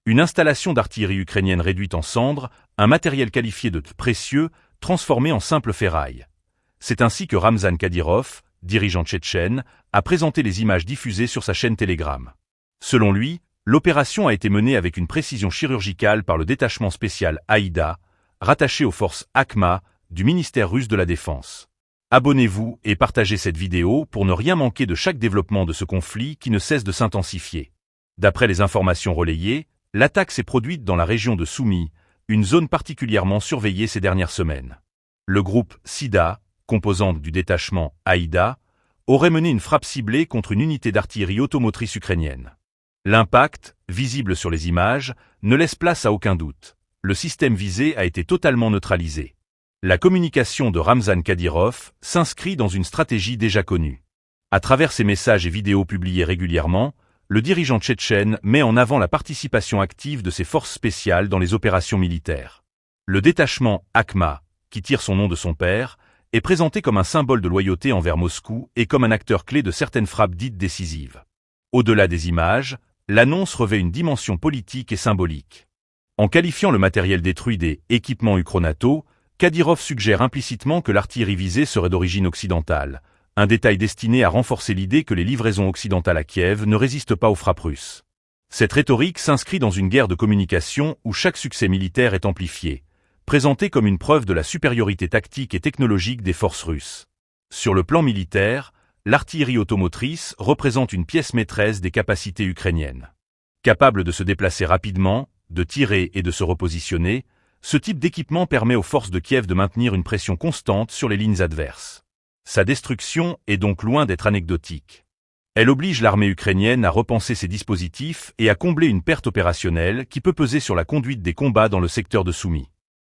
Une installation d'artillerie ukrainienne réduite en cendres, un matériel qualifié de précieux, transformé en simple ferraille. C'est ainsi que Ramzan Kadyrov, dirigeant tchétchène, a présenté les images diffusées sur sa chaîne Telegram. Selon lui, l'opération a été menée avec une précision chirurgicale par le détachement spécial Aïda, rattaché aux forces Akhma du ministère russe de la Défense. Abonnez-vous et partagez cette vidéo pour ne rien manquer de chaque développement de ce conflit qui ne cesse de s'intensifier. D'après les informations relayées, l'attaque s'est produite dans la région de Soumy, une zone particulièrement surveillée ces dernières semaines. Le groupe SIDA, composante du détachement Aïda, aurait mené une frappe ciblée contre une unité d'artillerie automotrice ukrainienne. L'impact, visible sur les images, ne laisse place à aucun doute. Le système visé a été totalement neutralisé. La communication de Ramzan Kadyrov s'inscrit dans une stratégie déjà connue. À travers ses messages et vidéos publiés régulièrement, le dirigeant tchétchène met en avant la participation active de ses forces spéciales dans les opérations militaires. Le détachement Akhma, qui tire son nom de son père, est présenté comme un symbole de loyauté envers Moscou et comme un acteur clé de certaines frappes dites décisives. Au-delà des images, l'annonce revêt une dimension politique et symbolique. En qualifiant le matériel détruit des « équipements Ukronato », Kadyrov suggère implicitement que l'artillerie visée serait d'origine occidentale, un détail destiné à renforcer l'idée que les livraisons occidentales à Kiev ne résistent pas aux frappes russes. Cette rhétorique s'inscrit dans une guerre de communication où chaque succès militaire est amplifié, présenté comme une preuve de la supériorité tactique et technologique des forces russes. Sur le plan militaire, l'artillerie automotrice représente une pièce maîtresse des capacités ukrainiennes. Capable de se déplacer rapidement, de tirer et de se repositionner, ce type d'équipement permet aux forces de Kiev de maintenir une pression constante sur les lignes adverses. Sa destruction est donc loin d'être anecdotique. Elle oblige l'armée ukrainienne à repenser ses dispositifs et à combler une perte opérationnelle qui peut peser sur la conduite des combats dans le secteur de Soumy.